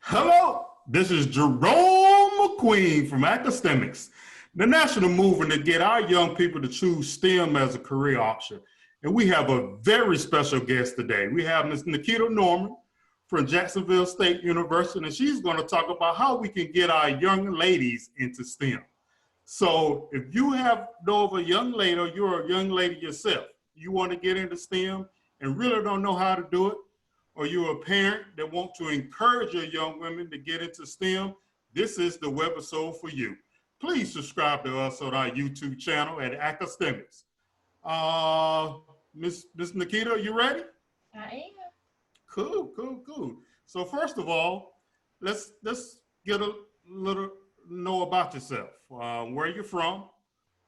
Hello, this is Jerome McQueen from AcaSTEMics, the national movement to get our young people to choose STEM as a career option. And we have a very special guest today. We have Ms. Nikita Norman from Jacksonville State University, and she's going to talk about how we can get our young ladies into STEM. So if you know of a young lady or you're a young lady yourself, you want to get into STEM and really don't know how to do it, or you're a parent that want to encourage your young women to get into STEM, this is the webisode for you. Please subscribe to us on our YouTube channel at AcaSTEMics. Miss Nikita, are you ready? I am. Cool. So first of all, let's get a little know about yourself. Where you're from,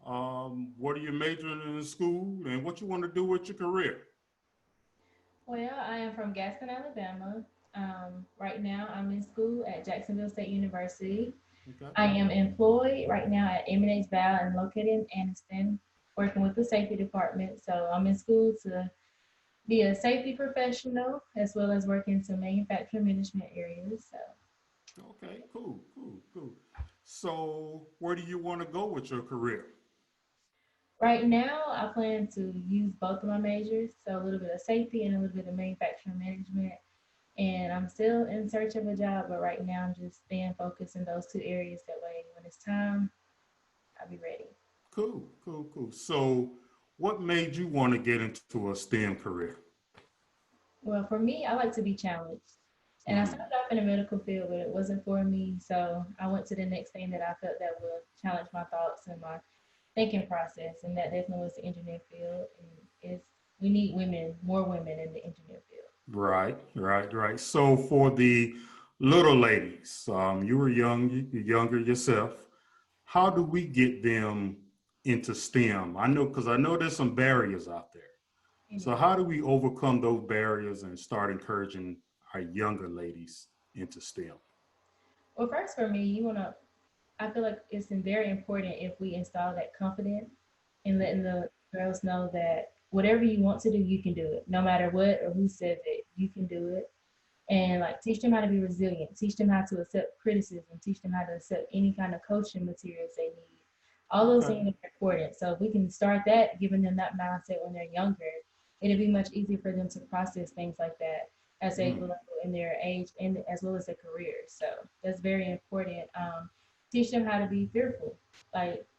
what are you majoring in school, and what you want to do with your career. Well, I am from Gaston, Alabama. Right now, I'm in school at Jacksonville State University. Okay. I am employed right now at M&H Val and located in Anniston, working with the safety department. So I'm in school to be a safety professional as well as work in some manufacturing management areas. So Okay, cool. So where do you want to go with your career? right now, I plan to use both of my majors, so a little bit of safety and a little bit of manufacturing management. And I'm still in search of a job, but right now I'm just staying focused in those two areas. That way, when it's time, I'll be ready. Cool. So what made you want to get into a STEM career? Well, for me, I like to be challenged. And I Mm-hmm. started off in the medical field, but it wasn't for me. So I went to the next thing that I felt that would challenge my thoughts and my thinking process. And that definitely was the engineering field. And we need women, more women in the engineering field. Right. So for the little ladies, you were you're younger yourself. How do we get them into STEM? I know, because I know there's some barriers out there. So Yeah. how do we overcome those barriers and start encouraging our younger ladies into STEM? Well, first for me, I feel like it's very important if we install that confidence and letting the girls know that whatever you want to do, you can do it. No matter what or who says it, you can do it. And like teach them how to be resilient, teach them how to accept criticism, teach them how to accept any kind of coaching materials they need. All those Okay. things are important. So if we can start that, giving them that mindset when they're younger, it'll be much easier for them to process things like that as they Mm. grow in their age and as well as their careers. So that's very important. Teach them how to be fearless.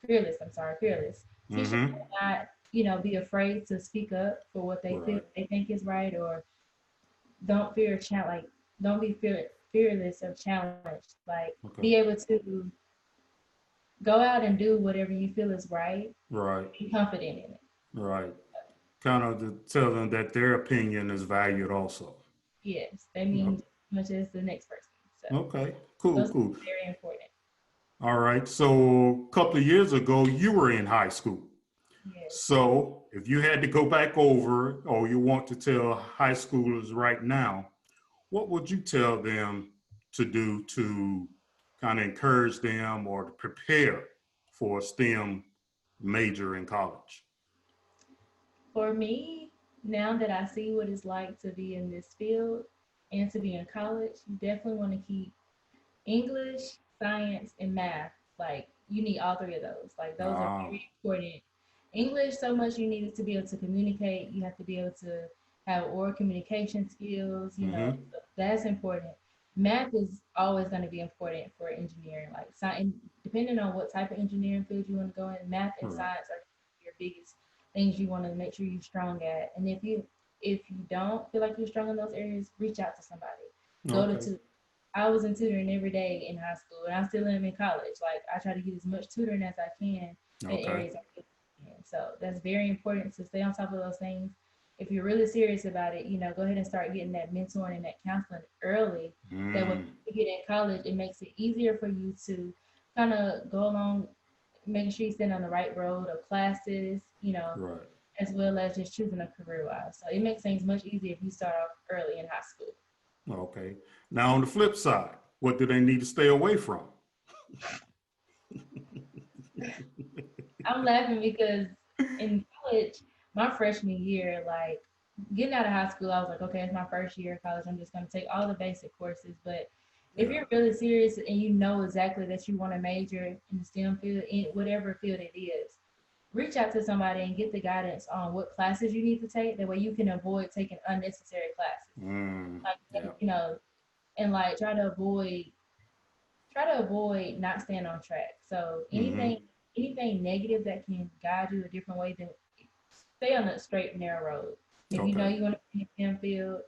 Fearless. Teach them Mm-hmm. how to not, be afraid to speak up for what they feel Right. they think is right, or don't fear a challenge. Like don't be fearless of challenge. Like be Okay. able to go out and do whatever you feel is right. Right. Be confident in it. Right. Kind of to tell them that their opinion is valued also. Yes, that means as much as the next person. So Okay. those Cool. are very important. All right. So a couple of years ago, you were in high school. Yes. So if you had to go back over, or you want to tell high schoolers right now, what would you tell them to do to kind of encourage them or to prepare for a STEM major in college? For me, now that I see what it's like to be in this field and to be in college, you definitely want to keep English, science, and math. Like you need all three of those. Like those are Ah, very important. English, so much you need it to be able to communicate. You have to be able to have oral communication skills. mm-hmm. That's important. Math is always going to be important for engineering. Like science, depending on what type of engineering field you want to go in, math and Right. science are your biggest things you want to make sure you're strong at. And if you don't feel like you're strong in those areas, reach out to somebody. Go to Okay. tutor. I was in tutoring every day in high school, and I still am in college. Like I try to get as much tutoring as I can in Okay. areas I can. So that's very important to stay on top of those things. If you're really serious about it, go ahead and start getting that mentoring and that counseling early. That when Mm, you get in college, it makes it easier for you to kind of go along, making sure you stay on the right road of classes, right. as well as just choosing a career wise. So it makes things much easier if you start off early in high school. Okay. Now on the flip side, what do they need to stay away from? I'm laughing because in college, my freshman year, like getting out of high school, I was like, okay, it's my first year of college. I'm just going to take all the basic courses. But If you're really serious and you know exactly that you want to major in the STEM field, in whatever field it is, reach out to somebody and get the guidance on what classes you need to take. That way you can avoid taking unnecessary classes. Yeah. You know, and like try to avoid not staying on track. So anything negative that can guide you a different way, then stay on the straight and narrow road. If you know Okay. you want to be in the STEM field,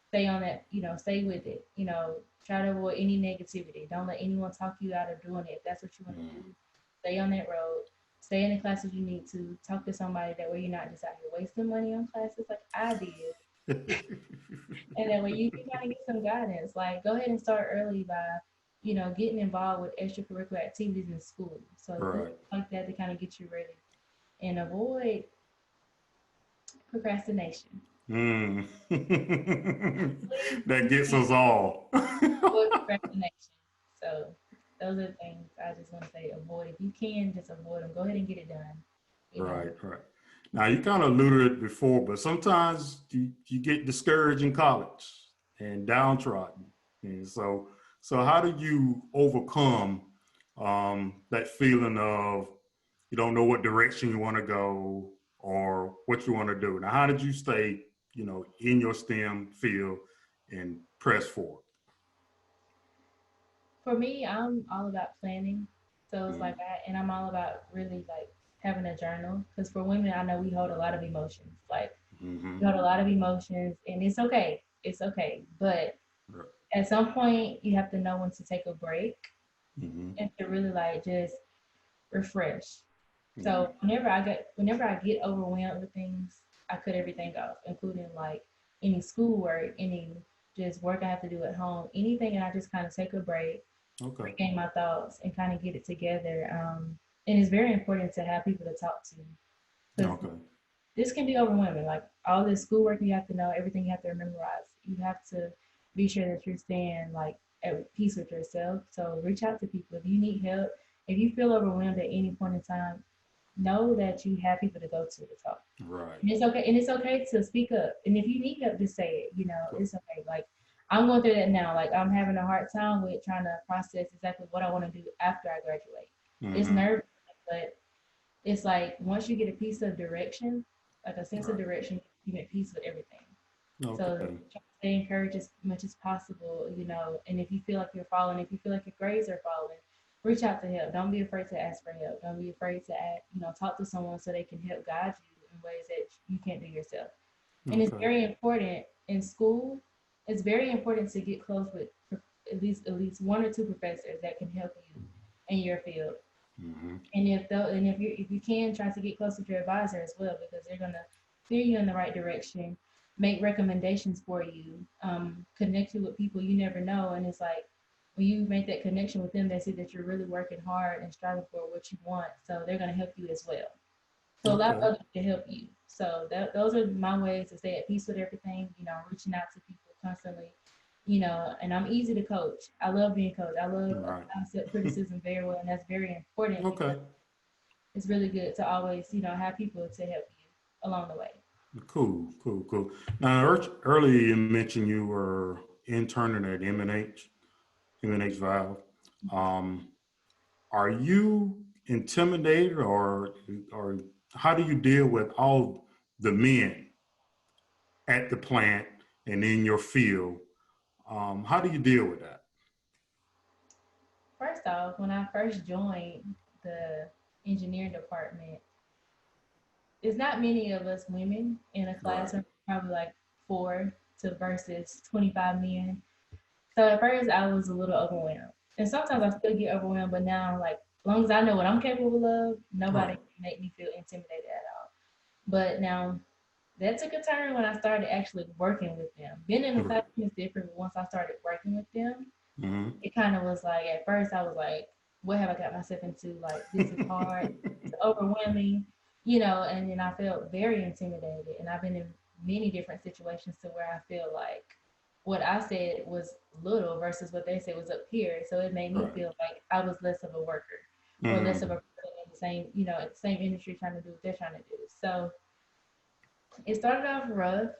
stay on that, stay with it. Try to avoid any negativity. Don't let anyone talk you out of doing it. If that's what you want to do, stay on that road. Stay in the classes you need to. Talk to somebody that way you're not just out here wasting money on classes like I did. And that way you can kind of get some guidance. Like go ahead and start early by, getting involved with extracurricular activities in school. So things Right. like that to kind of get you ready and avoid procrastination. Mm. Please, That gets us all. avoid procrastination. So those are the things I just want to say avoid. If you can, just avoid them. Go ahead and get it done. You know. Right, right. Now you kind of alluded it before, but sometimes you get discouraged in college and downtrodden. And so how do you overcome that feeling of you don't know what direction you want to go or what you want to do? Now, how did you stay, in your STEM field and press forward? For me, I'm all about planning. So it's Mm-hmm. like and I'm all about really like having a journal. Because for women, I know we hold a lot of emotions. Like Mm-hmm. we hold a lot of emotions, and it's okay. It's okay. But Right. at some point, you have to know when to take a break Mm-hmm. and to really like just refresh. Mm-hmm. So whenever I get overwhelmed with things, I cut everything off, including like any schoolwork, any just work I have to do at home, anything, and I just kind of take a break, Okay. regain my thoughts, and kind of get it together. And it's very important to have people to talk to because Okay. this can be overwhelming. Like all this schoolwork you have to know, everything you have to memorize. You have to be sure that you're staying like at peace with yourself. So reach out to people if you need help. If you feel overwhelmed at any point in time, know that you have people to go to talk. Right. And it's okay to speak up. And if you need help, just say it. Cool. It's okay. Like I'm going through that now. Like I'm having a hard time with trying to process exactly what I want to do after I graduate. It's Mm-hmm. nerve, but it's like once you get a piece of direction, like a sense of Right. direction, you make peace with everything. So Okay. try to stay encouraged as much as possible, and if you feel like you're falling, if you feel like your grades are falling, reach out to help. Don't be afraid to ask for help. Don't be afraid to talk to someone so they can help guide you in ways that you can't do yourself. And it's Okay. very important in school. It's very important to get close with at least one or two professors that can help you in your field. Mm-hmm. And if you can try to get close with your advisor as well because they're gonna steer you in the right direction, make recommendations for you, connect you with people you never know, and it's like when you make that connection with them, they see that you're really working hard and striving for what you want, so they're gonna help you as well. So allow Okay. others to help you. So those are my ways to stay at peace with everything. Reaching out to people constantly. And I'm easy to coach. I love being coached. Right. I accept criticism very well, and that's very important because Okay. it's really good to always, have people to help you along the way. Cool. Cool. Cool. Now, earlier you mentioned you were interning at M&H Valve. Um, are you intimidated, or how do you deal with all the men at the plant and in your field? How do you deal with that? First off, when I first joined the engineering department, it's not many of us women in a Right. classroom, probably like four to versus 25 men. So at first I was a little overwhelmed. And sometimes I still get overwhelmed, but now like as long as I know what I'm capable of, nobody Right. can make me feel intimidated at all. But now that took a turn when I started actually working with them. Being in the Right. classroom is different, but once I started working with them, Mm-hmm. it kind of was like at first I was like, what have I got myself into? Like this is hard, it's overwhelming, and then I felt very intimidated. And I've been in many different situations to where I feel like what I said was little versus what they said was up here. So it made me Right. feel like I was less of a worker or less of Mm-hmm. a person in the same, same industry trying to do what they're trying to do. So it started off rough,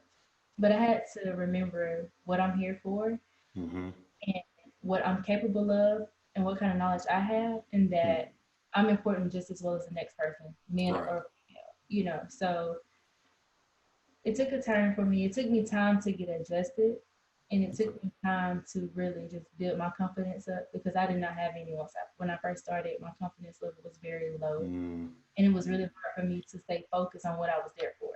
but I had to remember what I'm here for Mm-hmm. what I'm capable of and what kind of knowledge I have, and that I'm important just as well as the next person, men Right. or female, you know. So it took a turn for me. It took me time to get adjusted, and it took me time to really just build my confidence up because I did not have any once when I first started. My confidence level was very low, and it was really hard for me to stay focused on what I was there for.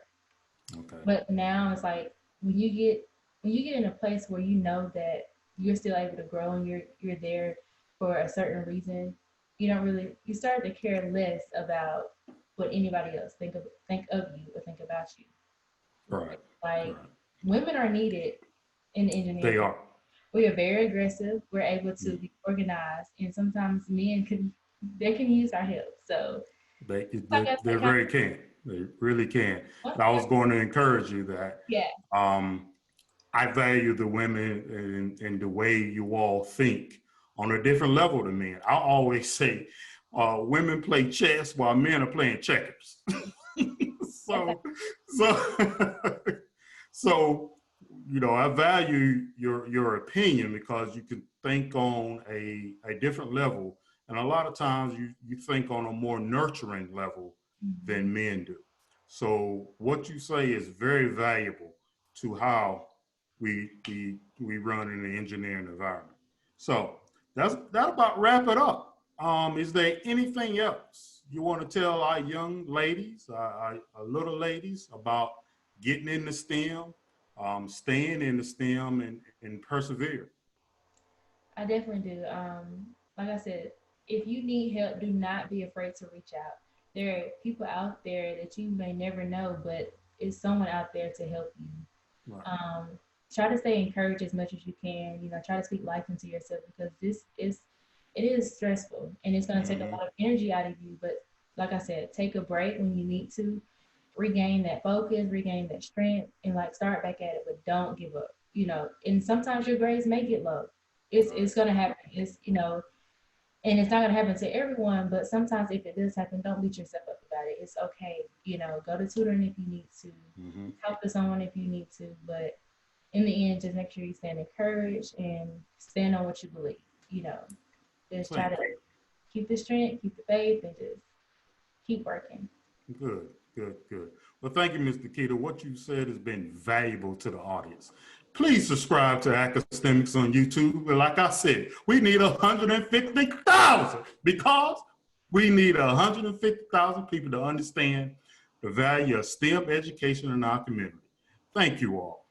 Okay. But now it's like when you get in a place where you know that you're still able to grow and you're there for a certain reason, you start to care less about what anybody else think of you or think about you. Right. Like Right. women are needed in the They engineering. are. We are very aggressive. We're able to be organized, and sometimes men can use our help. So They, I they, guess they they kind very can. They really can. of And I was going to encourage you that yeah. um, I value the women and the way you all think on a different level than men. I always say women play chess while men are playing checkers. so, so, so, I value your opinion because you can think on a different level. And a lot of times you think on a more nurturing level than men do. So what you say is very valuable to how we run in the engineering environment. So that about wrap it up. Is there anything else you want to tell our young ladies, our little ladies about getting in the STEM, staying in the STEM and persevere? I definitely do. Like I said, if you need help, do not be afraid to reach out. There are people out there that you may never know, but it's someone out there to help you. Right. Um, Try to stay encouraged as much as you can. Try to speak life into yourself because it is stressful and it's going to take a lot of energy out of you. But like I said, take a break when you need to, regain that focus, regain that strength, and like start back at it. But don't give up. And sometimes your grades may get low. It's gonna happen. And it's not gonna happen to everyone. But sometimes if it does happen, don't beat yourself up about it. It's okay. Go to tutoring if you need to, talk to someone if you need to. But in the end, just make sure you stand encouraged and stand on what you believe. Just try to keep the strength, keep the faith, and just keep working. Good, good, good. Well, thank you, Ms. Nikita. What you said has been valuable to the audience. Please subscribe to AcaSTEMics on YouTube. And like I said, we need 150,000 because we need 150,000 people to understand the value of STEM education in our community. Thank you all.